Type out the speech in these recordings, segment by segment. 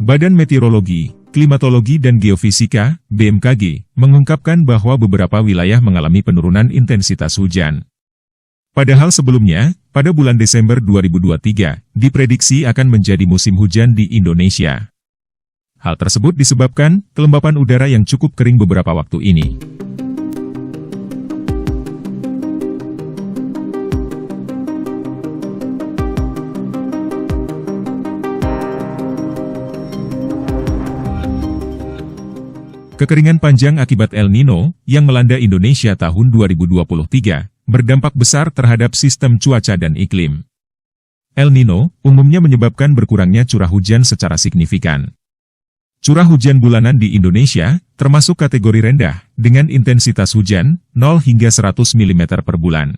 Badan Meteorologi, Klimatologi dan Geofisika, BMKG, mengungkapkan bahwa beberapa wilayah mengalami penurunan intensitas hujan. Padahal sebelumnya, pada bulan Desember 2023, diprediksi akan menjadi musim hujan di Indonesia. Hal tersebut disebabkan kelembapan udara yang cukup kering beberapa waktu ini. Kekeringan panjang akibat El Nino yang melanda Indonesia tahun 2023 berdampak besar terhadap sistem cuaca dan iklim. El Nino umumnya menyebabkan berkurangnya curah hujan secara signifikan. Curah hujan bulanan di Indonesia termasuk kategori rendah dengan intensitas hujan 0 hingga 100 mm per bulan.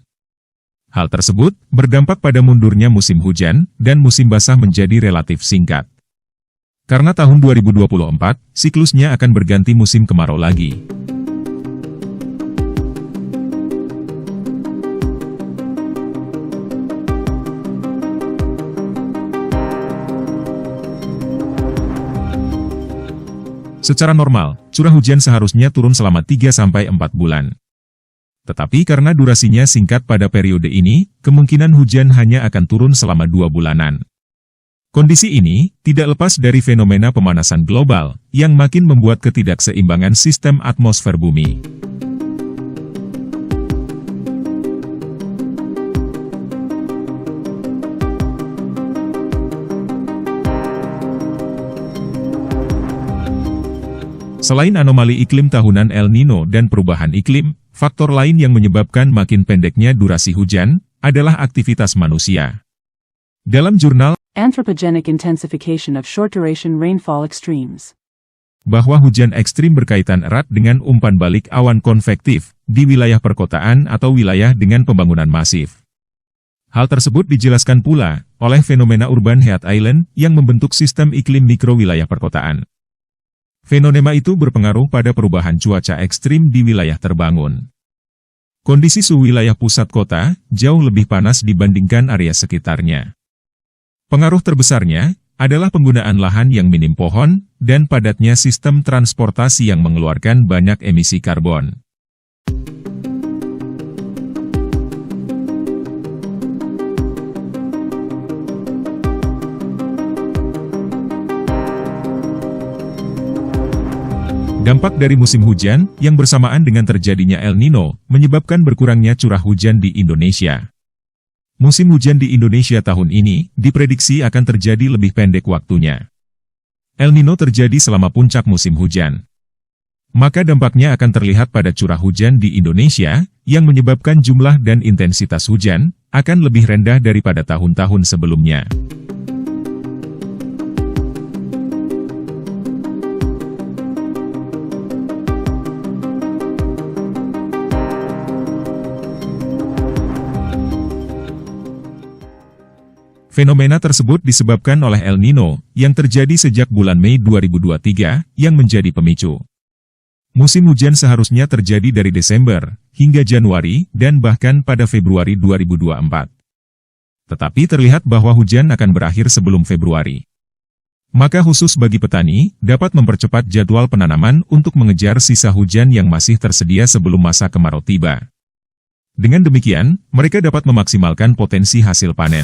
Hal tersebut berdampak pada mundurnya musim hujan dan musim basah menjadi relatif singkat. Karena tahun 2024, siklusnya akan berganti musim kemarau lagi. Secara normal, curah hujan seharusnya turun selama 3-4 bulan. Tetapi karena durasinya singkat pada periode ini, kemungkinan hujan hanya akan turun selama 2 bulanan. Kondisi ini tidak lepas dari fenomena pemanasan global yang makin membuat ketidakseimbangan sistem atmosfer bumi. Selain anomali iklim tahunan El Nino dan perubahan iklim, faktor lain yang menyebabkan makin pendeknya durasi hujan adalah aktivitas manusia. Dalam jurnal Anthropogenic Intensification of Short-Duration Rainfall Extremes, bahwa hujan ekstrim berkaitan erat dengan umpan balik awan konvektif di wilayah perkotaan atau wilayah dengan pembangunan masif. Hal tersebut dijelaskan pula oleh fenomena urban heat island yang membentuk sistem iklim mikro wilayah perkotaan. Fenomena itu berpengaruh pada perubahan cuaca ekstrim di wilayah terbangun. Kondisi suhu wilayah pusat kota jauh lebih panas dibandingkan area sekitarnya. Pengaruh terbesarnya adalah penggunaan lahan yang minim pohon dan padatnya sistem transportasi yang mengeluarkan banyak emisi karbon. Dampak dari musim hujan yang bersamaan dengan terjadinya El Nino menyebabkan berkurangnya curah hujan di Indonesia. Musim hujan di Indonesia tahun ini diprediksi akan terjadi lebih pendek waktunya. El Nino terjadi selama puncak musim hujan. Maka dampaknya akan terlihat pada curah hujan di Indonesia, yang menyebabkan jumlah dan intensitas hujan akan lebih rendah daripada tahun-tahun sebelumnya. Fenomena tersebut disebabkan oleh El Nino yang terjadi sejak bulan Mei 2023 yang menjadi pemicu. Musim hujan seharusnya terjadi dari Desember hingga Januari dan bahkan pada Februari 2024. Tetapi terlihat bahwa hujan akan berakhir sebelum Februari. Maka khusus bagi petani dapat mempercepat jadwal penanaman untuk mengejar sisa hujan yang masih tersedia sebelum masa kemarau tiba. Dengan demikian, mereka dapat memaksimalkan potensi hasil panen.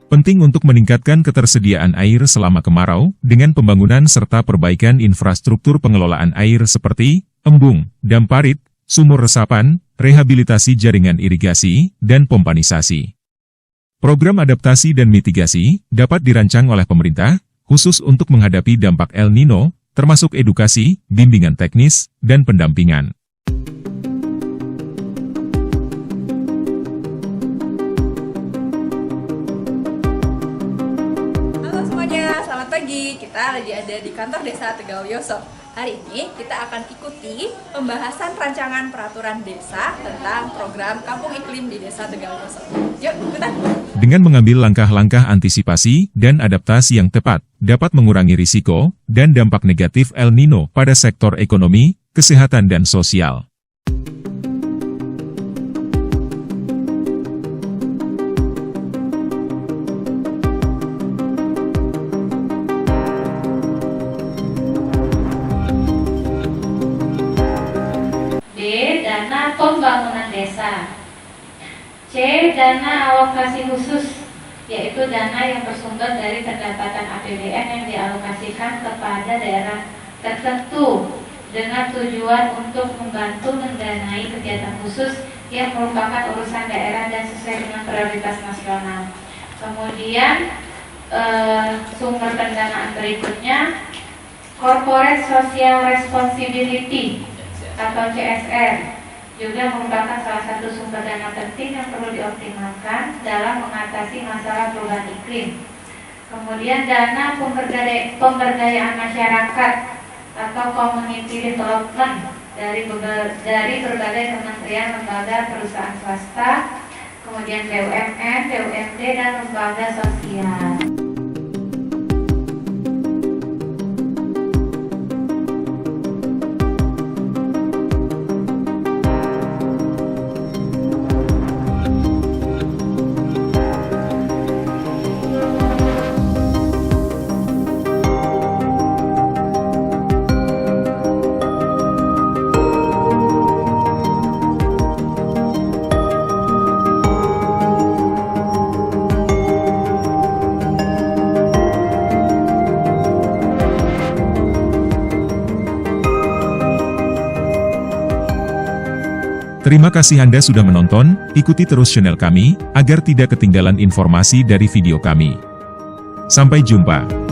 Penting untuk meningkatkan ketersediaan air selama kemarau dengan pembangunan serta perbaikan infrastruktur pengelolaan air seperti embung, dam parit, sumur resapan, rehabilitasi jaringan irigasi, dan pompanisasi. Program adaptasi dan mitigasi dapat dirancang oleh pemerintah khusus untuk menghadapi dampak El Nino, termasuk edukasi, bimbingan teknis, dan pendampingan. Kita lagi ada di kantor Desa Tegal Yoso. Hari ini kita akan ikuti pembahasan rancangan peraturan desa tentang program Kampung Iklim di Desa Tegalwaso. Yuk, ikutan! Dengan mengambil langkah-langkah antisipasi dan adaptasi yang tepat, dapat mengurangi risiko dan dampak negatif El Nino pada sektor ekonomi, kesehatan dan sosial. Dana pembangunan desa. C. Dana alokasi khusus, yaitu dana yang bersumber dari pendapatan APBN yang dialokasikan kepada daerah tertentu dengan tujuan untuk membantu mendanai kegiatan khusus yang merupakan urusan daerah dan sesuai dengan prioritas nasional. Kemudian sumber pendanaan berikutnya Corporate Social Responsibility atau CSR juga merupakan salah satu sumber dana penting yang perlu dioptimalkan dalam mengatasi masalah perubahan iklim. Kemudian dana pemberdayaan masyarakat atau community development dari berbagai kementerian, lembaga, perusahaan swasta, kemudian BUMN, BUMD dan lembaga sosial. Terima kasih Anda sudah menonton, ikuti terus channel kami, agar tidak ketinggalan informasi dari video kami. Sampai jumpa.